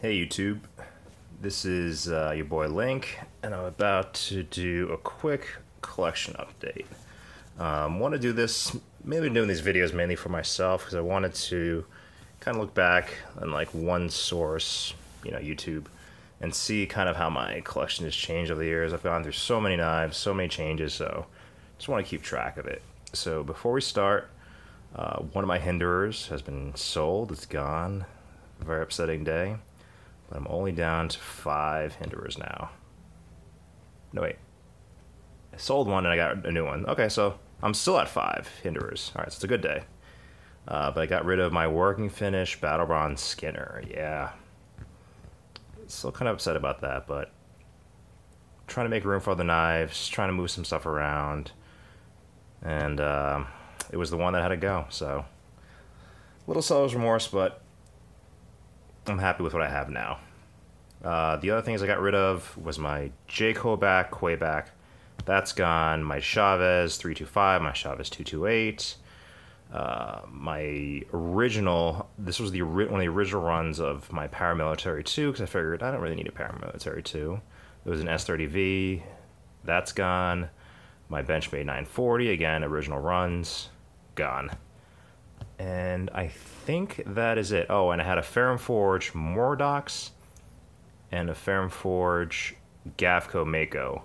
Hey YouTube, this is your boy Link, and I'm about to do a quick collection update. Want to do this, mainly doing these videos mainly for myself because I wanted to kind of look back on like one source, YouTube, and see kind of how my collection has changed over the years. I've gone through so many knives, so many changes, so just want to keep track of it. So before we start, one of my Hinderers has been sold, it's gone. Very upsetting day. But I'm only down to 5 Hinderers now. No, wait. I sold one and I got a new one. Okay, so I'm still at 5 Hinderers. Alright, so it's a good day. But I got rid of my working finish Battle Bronze Skinner. Yeah. Still kind of upset about that, but trying to make room for other knives, trying to move some stuff around. And it was the one that had to go, so a little seller's remorse, but I'm happy with what I have now. The other things I got rid of was my J. Quayback. That's gone. My Chavez 325, my Chavez 228. My original, this was one of the original runs of my Paramilitary 2, because I figured I don't really need a Paramilitary 2. It was an S30V. That's gone. My Benchmade 940, again, original runs, gone. And I think that is it. Oh, and I had a Ferrum Forge Mordox and a Ferrum Forge Gavco Mako.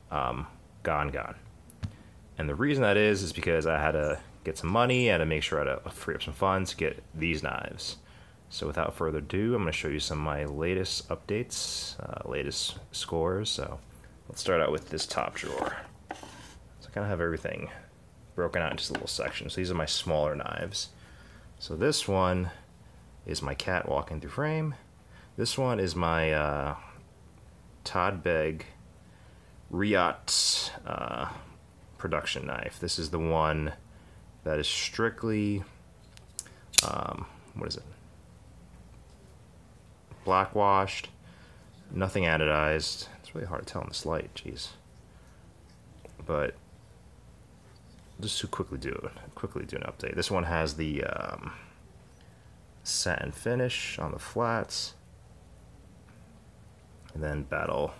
Gone. And the reason that is because I had to get some money, I had to make sure I had to free up some funds to get these knives. So without further ado, I'm going to show you some of my latest updates, latest scores. So let's start out with this top drawer. So I kind of have everything broken out into little sections. So these are my smaller knives. So this one is my cat walking through frame. This one is my Todd Begg Riot production knife. This is the one that is strictly, what is it? Black washed, nothing anodized. It's really hard to tell in this light, jeez. But just to quickly do an update. This one has the satin finish on the flats, and then battle.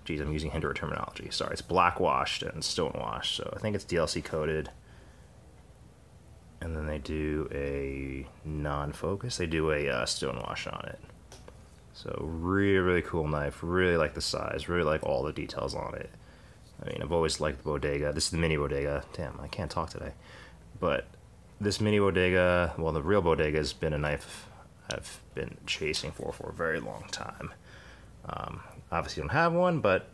Geez, I'm using Hinderer terminology. Sorry, it's black washed and stone washed. So I think it's DLC coated. And then they do a non-focus. They do a stone wash on it. So really cool knife. Really like the size. Really like all the details on it. I mean, I've always liked the Bodega. This is the mini Bodega. Damn, I can't talk today. But this mini Bodega, well, the real Bodega has been a knife I've been chasing for a very long time. Obviously don't have one, but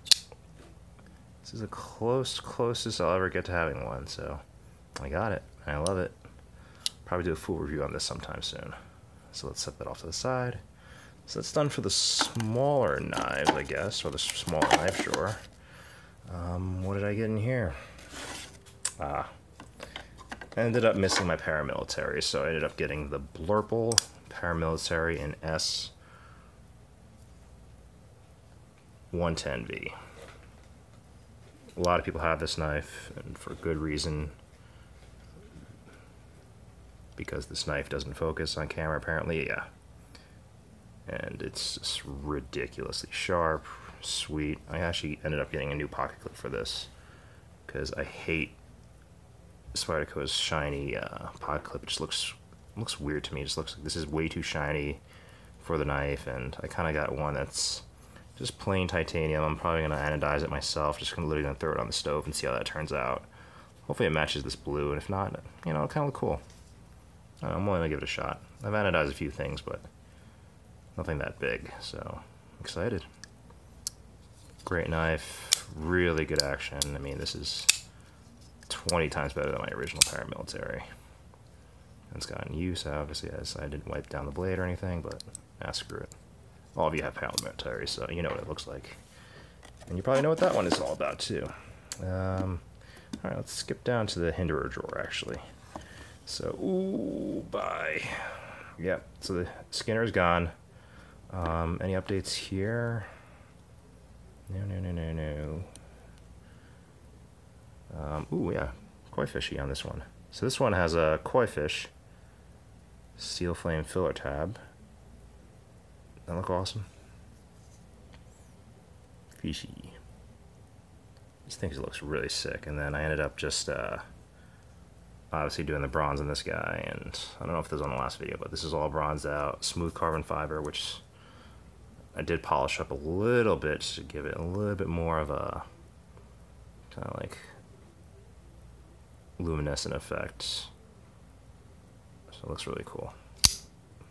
this is the closest I'll ever get to having one. So I got it, and I love it. Probably do a full review on this sometime soon. So let's set that off to the side. So that's done for the smaller knives, I guess, or the smaller knife drawer. What did I get in here? I ended up missing my Paramilitary, so I ended up getting the Blurple Paramilitary in S110V. A lot of people have this knife, and for good reason, because this knife doesn't focus on camera, apparently, yeah. And it's just ridiculously sharp, sweet. I actually ended up getting a new pocket clip for this because I hate Spyderco's shiny pocket clip. It just looks weird to me. It just looks like this is way too shiny for the knife, and I kind of got one that's just plain titanium. I'm probably going to anodize it myself. Just literally going to throw it on the stove and see how that turns out. Hopefully it matches this blue, and if not, it'll kind of look cool. I'm willing to give it a shot. I've anodized a few things, but nothing that big, so I'm excited. Great knife, really good action. I mean, this is 20 times better than my original Paramilitary. It's gotten use, obviously, as I didn't wipe down the blade or anything, but screw it. All of you have Paramilitary, so you know what it looks like. And you probably know what that one is all about, too. Alright, let's skip down to the Hinderer drawer, actually. So, ooh, bye. Yep, so the Skinner's gone. Any updates here? No. Ooh, yeah, koi fishy on this one. So this one has a koi fish, steel flame filler tab, That look awesome? Fishy. This thing looks really sick. And then I ended up just obviously doing the bronze on this guy, and I don't know if this was on the last video, but this is all bronzed out, smooth carbon fiber, which I did polish up a little bit to give it a little bit more of a kind of like luminescent effect. So it looks really cool.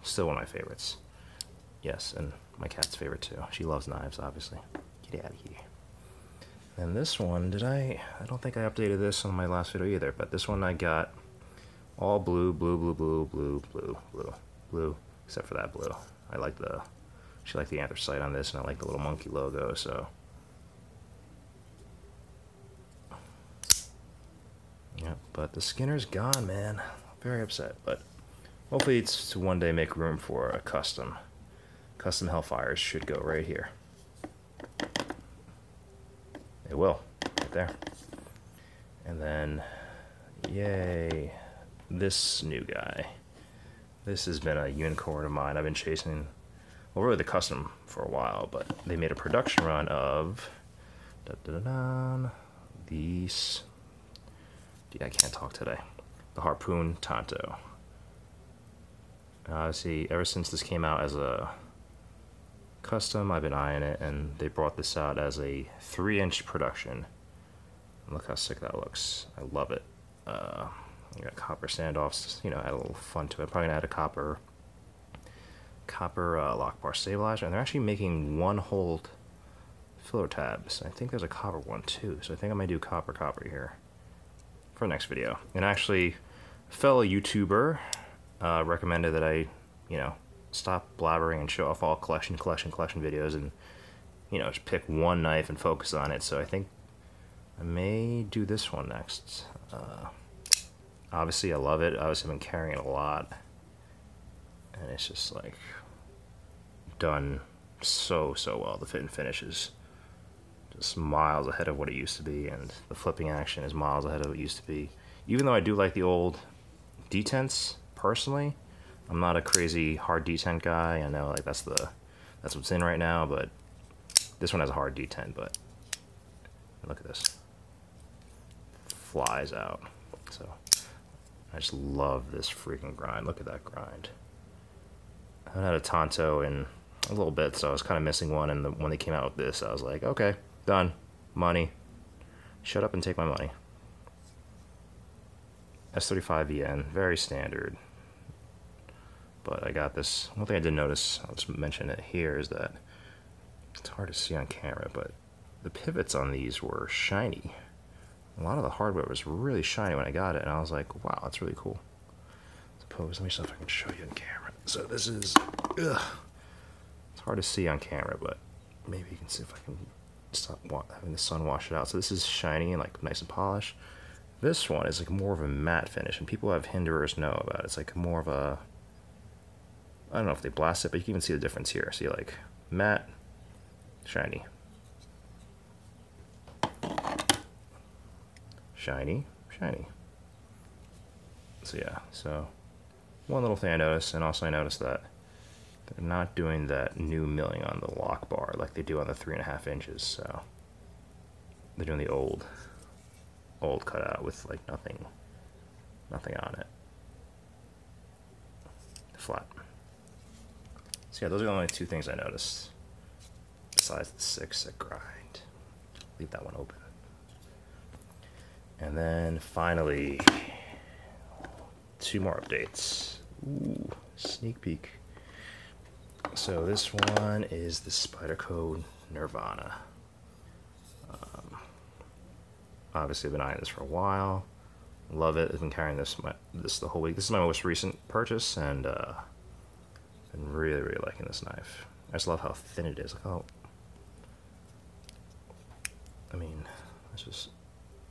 Still one of my favorites. Yes, and my cat's favorite too. She loves knives, obviously. Get out of here. And this one, I don't think I updated this on my last video either, but this one I got all blue, except for that blue. She liked the anthracite on this, and I like the little monkey logo, so. Yeah, but the Skinner's gone, man. Very upset, but hopefully it's to one day make room for a custom. Custom Hellfires should go right here. It will, right there. And then, yay, this new guy. This has been a unicorn of mine. I've been chasing, well, really the custom for a while, but they made a production run of these. Dude, I can't talk today. The Harpoon Tonto. See, ever since this came out as a custom, I've been eyeing it, and they brought this out as a 3-inch production. Look how sick that looks. I love it. You got copper standoffs, you know, add a little fun to it. Probably gonna add a copper lock bar stabilizer, and they're actually making 1-hole filler tabs. I think there's a copper one too, so I think I might do copper here for the next video. And actually, a fellow YouTuber recommended that I, you know, stop blabbering and show off all collection videos, and, you know, just pick one knife and focus on it. So I think I may do this one next. Obviously I love it. Obviously I've been carrying it a lot, and it's just like done so well. The fit and finish is just miles ahead of what it used to be, and the flipping action is miles ahead of what it used to be. Even though I do like the old detents personally, I'm not a crazy hard detent guy. I know, like, that's what's in right now, but this one has a hard detent. But look at this, flies out. So I just love this freaking grind. Look at that grind. I haven't had a Tonto in a little bit, so I was kind of missing one, and when they came out with this, I was like, okay, done. Money. Shut up and take my money. S35 VN, very standard. But I got this. One thing I did notice, I'll just mention it here, is that it's hard to see on camera, but the pivots on these were shiny. A lot of the hardware was really shiny when I got it, and I was like, wow, that's really cool. Suppose, let me see if I can show you on camera. So this is, ugh. It's hard to see on camera, but maybe you can see if I can stop having the sun wash it out. So this is shiny and like nice and polished. This one is like more of a matte finish, and people who have Hinderers know about it. It's like more of a, I don't know if they blast it, but you can even see the difference here. See, like, matte, shiny. Shiny, shiny. So yeah, so one little thing I noticed, and also I noticed that they're not doing that new milling on the lock bar like they do on the 3.5 inches, so they're doing the old cutout with like nothing on it. Flat. So yeah, those are the only two things I noticed, besides the sick grind. Leave that one open. And then finally, 2 more updates. Ooh, sneak peek. So this one is the Spyderco Nirvana. Obviously I've been eyeing this for a while. Love it. I've been carrying this the whole week. This is my most recent purchase, and been really liking this knife. I just love how thin it is. Like, oh, I mean, it's just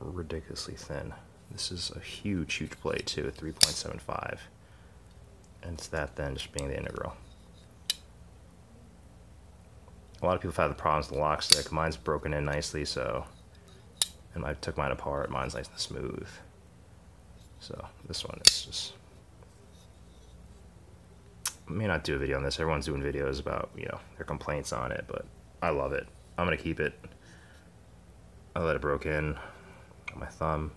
ridiculously thin. This is a huge blade too, at 3.75, and it's that thin, just being the integral. A lot of people have had the problems with the lock stick. Mine's broken in nicely, so, and I took mine apart. Mine's nice and smooth. So this one is just may not do a video on this. Everyone's doing videos about, you know, their complaints on it, but I love it. I'm gonna keep it. I let it broke in on my thumb.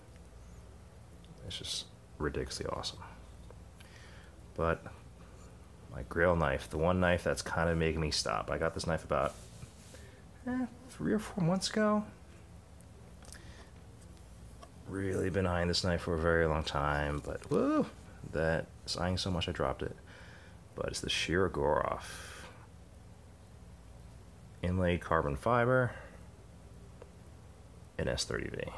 It's just ridiculously awesome. But my grill knife, the one knife that's kind of making me stop. I got this knife about 3 or 4 months ago. Really been eyeing this knife for a very long time, but whoa, that's eyeing so much I dropped it. But it's the Hinderer inlaid carbon fiber in S30V.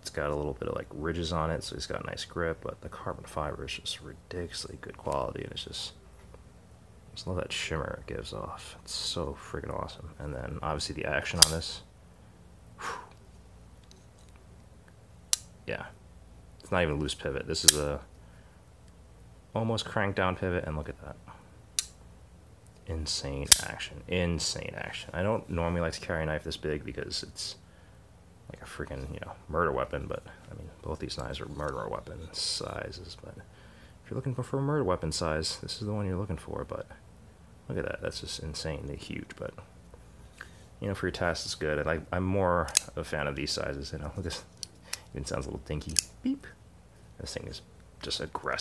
It's got a little bit of like ridges on it, so it's got a nice grip, but the carbon fiber is just ridiculously good quality, and it's just love that shimmer it gives off. It's so freaking awesome. And then obviously the action on this. Whew. Yeah, it's not even a loose pivot. This is a almost cranked down pivot, and look at that. Insane action. Insane action. I don't normally like to carry a knife this big because it's like a freaking, you know, murder weapon, but I mean, both these knives are murder weapon sizes, but if you're looking for a murder weapon size, this is the one you're looking for. But look at that. That's just insanely huge, but you know, for your tasks, it's good. And I'm more a fan of these sizes, you know. Look at this. Even sounds a little dinky. Beep. This thing is just aggressive.